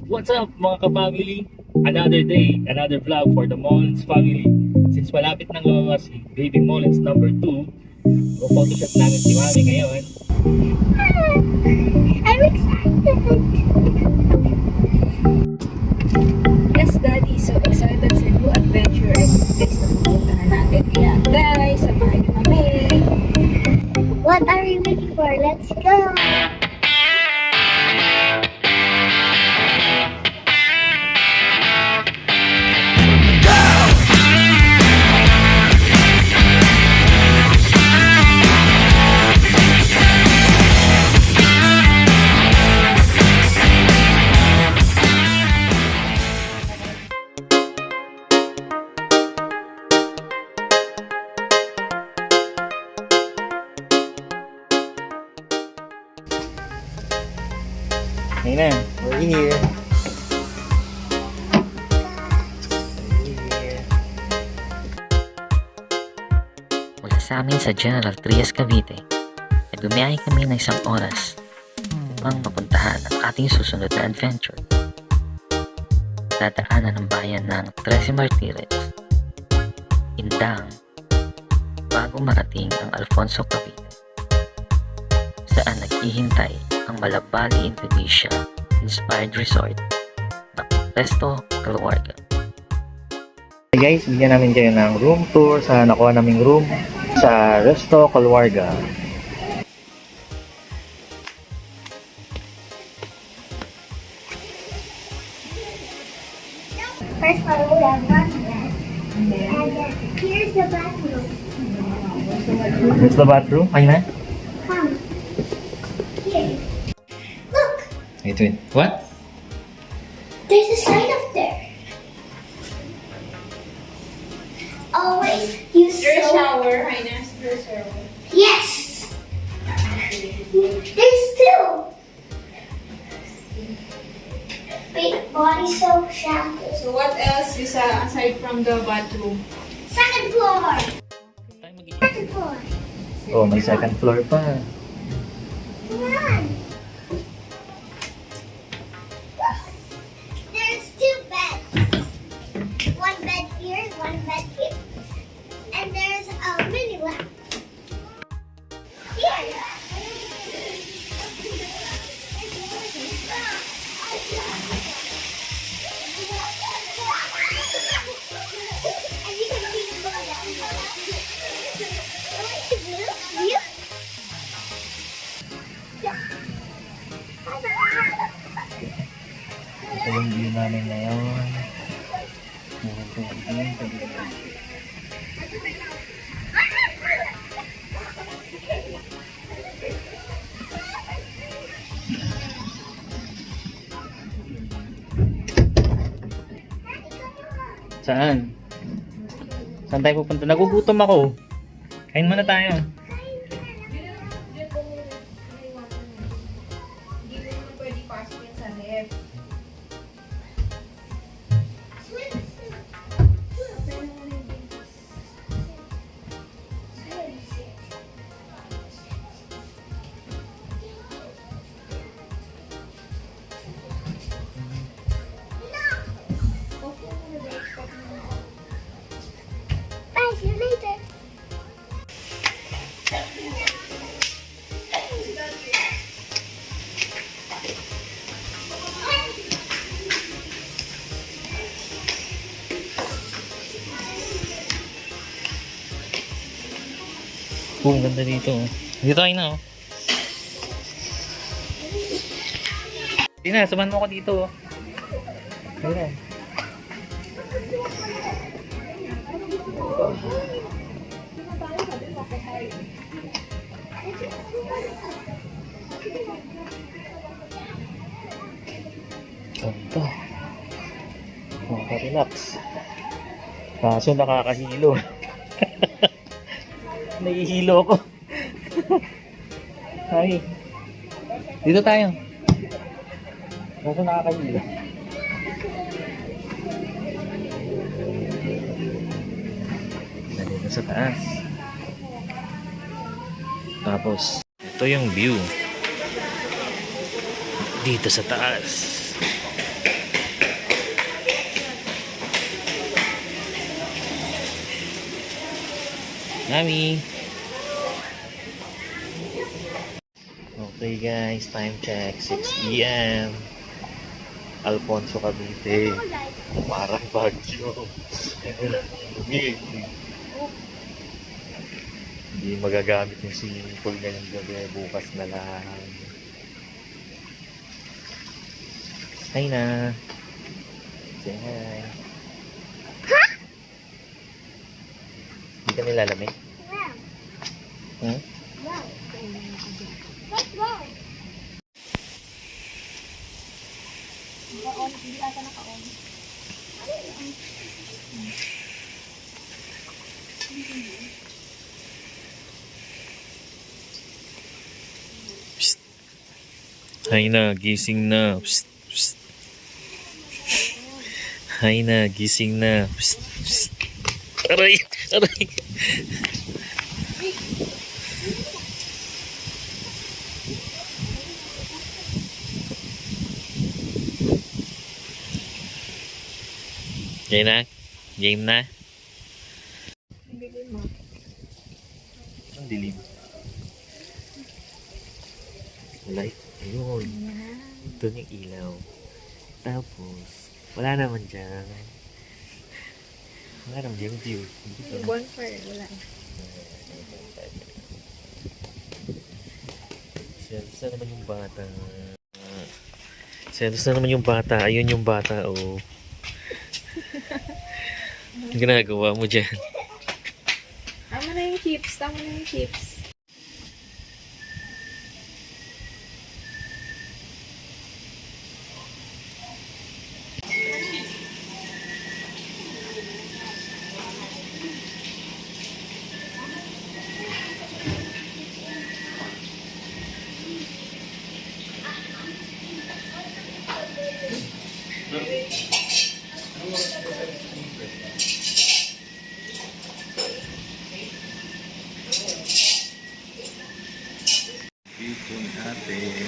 What's up mga ka-family? Another day, another vlog for the Molins family. Since malapit nang lumabas si Baby Molins number 2, photoshoot namin si Mami ngayon. I'm excited! Yes, Daddy. So excited sa new adventure and place na pupuntahan natin. Kaya guys, samahan niyo kami. What are we waiting for? Let's go! Hey na, we're here. Mula sa amin sa General Trias, Cavite, ay bumiyahe kami ng isang oras upang mapuntahan ang ating susunod na adventure. Dadaanan ng bayan ng 13 Martires, Indang, bago marating ang Alfonso, Cavite, saan naghihintay ang Bali, Indonesia inspired resort na Restu Keluarga. Hey guys, bigyan namin kayo ng room tour sa nakuha naming room sa Restu Keluarga. First of all, we have one bed. And here's the bathroom. Here's the bathroom. Ay na? Come. Here. Look! Wait. What? There's a sign up there. Always use Your soap. shower, Highness. Your shower. Yes! There's two. Big body soap shampoo. So what else is aside from the bathroom? Second floor. Second floor. Oh, may second floor pa. Come on. There's two beds. One bed here, one bed here. And there's a mini lamp. Here. And you can see the blue. View? Ito yung view namin ngayon. Saan? Saan tayo pupunta? Nagugutom ako. Kain muna tayo. Hindi mo naman pwede pasok yan sa left. Bye, see you later. Oh, ang ganda dito. Dito tayo na, oh. Hindi na, samahan mo ako dito, oh. Hindi na. Ganda. Nakaka-relax. Kaso nakakahilo. Nahihilo ako. Ay. Dito tayo. Kaso nakakahilo. Dito sa taas. Tapos, ito yung view. Dito sa taas. Mami! Okay guys, time check. 6 p.m. Alfonso Cavite. Parang bagyo. Hindi magagamit yung swimming pool ngayong gabi. Bukas na lang. Hi na. Say hi. Hindi ka nilalamig? Hmm? Psst. Hi na, gising na. Psst, psst. Hi na, gising na. Psst, psst. Aray, aray. Game na? Game na? Ang dilim. Light. Ayun. Ito yung ilaw. Tapos, wala naman dyan. Wala naman dyan view. Bonfire, wala. Selos na naman yung bata. Selos na naman yung bata. Ayun yung bata, oh. Ang ginagawa mo dyan? Tama na yung chips. Tama na yung chips. Dito ni ate.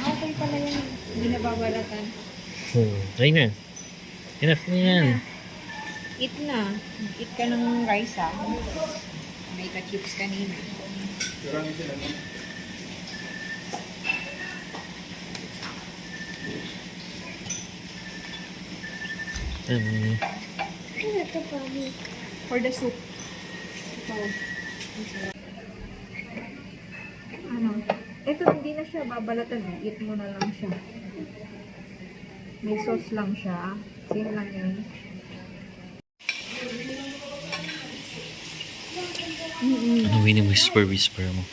Okay pala yung hindi nababalatan. Ayun na. Enough na yan. Eat na. Eat ka ng rice ah. May ka-chips kanina. For the soup. Ito. Ano? Ito hindi na siya babalatan eh. Eat mo na lang siya. May sauce lang siya. Same lang yun. Ano whisper mo?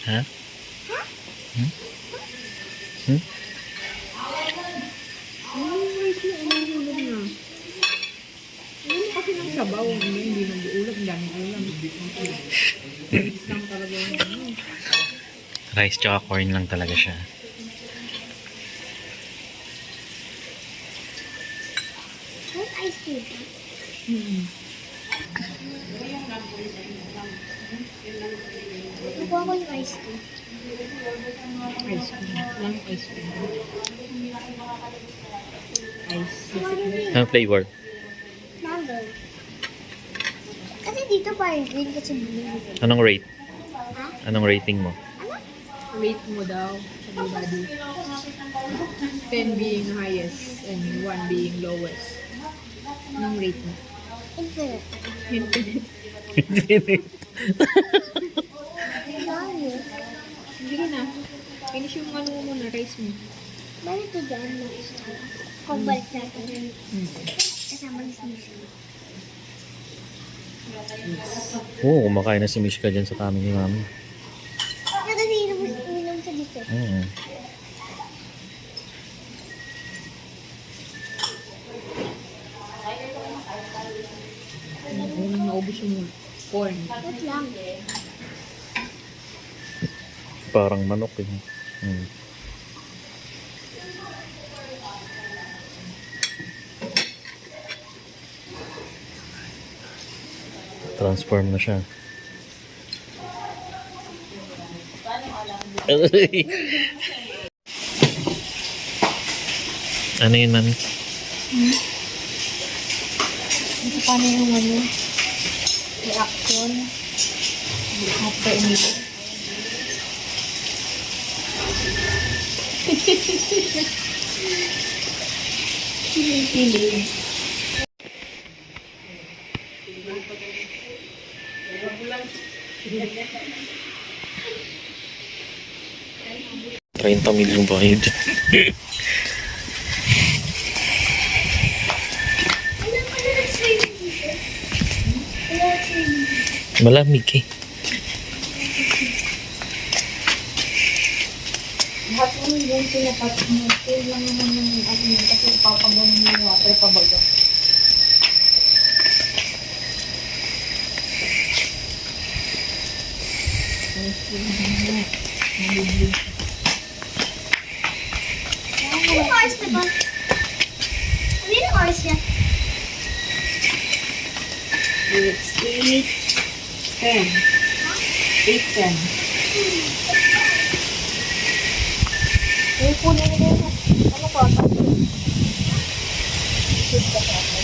Ha? Hmm? Hmm? Kasi ng sabaw, hindi nang ulam, daming ulam. Rice lang talaga yung ano. Rice tsaka corn lang talaga siya. Ice cream. Nakuha ko yung ice cream. Ice cream. Lang ice cream. Ice. Anong flavor? Mango. Kasi dito parang green kasi blue. Anong rate? Ha? Anong rating mo? Rate mo daw sa body. 10 being highest and 1 being lowest. Anong rate mo? Infinite. Infinite. Mango. Sige na. Finish yung ano mo na rice mo. Balik ko dyan mo. Kung balik natin. Kasama ni Sisi. Oo, kumakain na si Mishka dyan sa kami ni Mami. Kasi inom sa dito. Unang naubos yung corn. Wait lang. Parang manok eh. Transform na siya. Ano yun, Mami? paano yung reaction after nilo. Kilig. 30 yung bayad. Malamig eh. Lahat mo yung pinapat mo. Kaya lang naman yung ano yun. Kasi papaganon yung water pabaga. Anong oras na ba? Anong oras na? It's 8:10. 8:10. Punin nila yun. Ano ka? Shoot ka sa akin.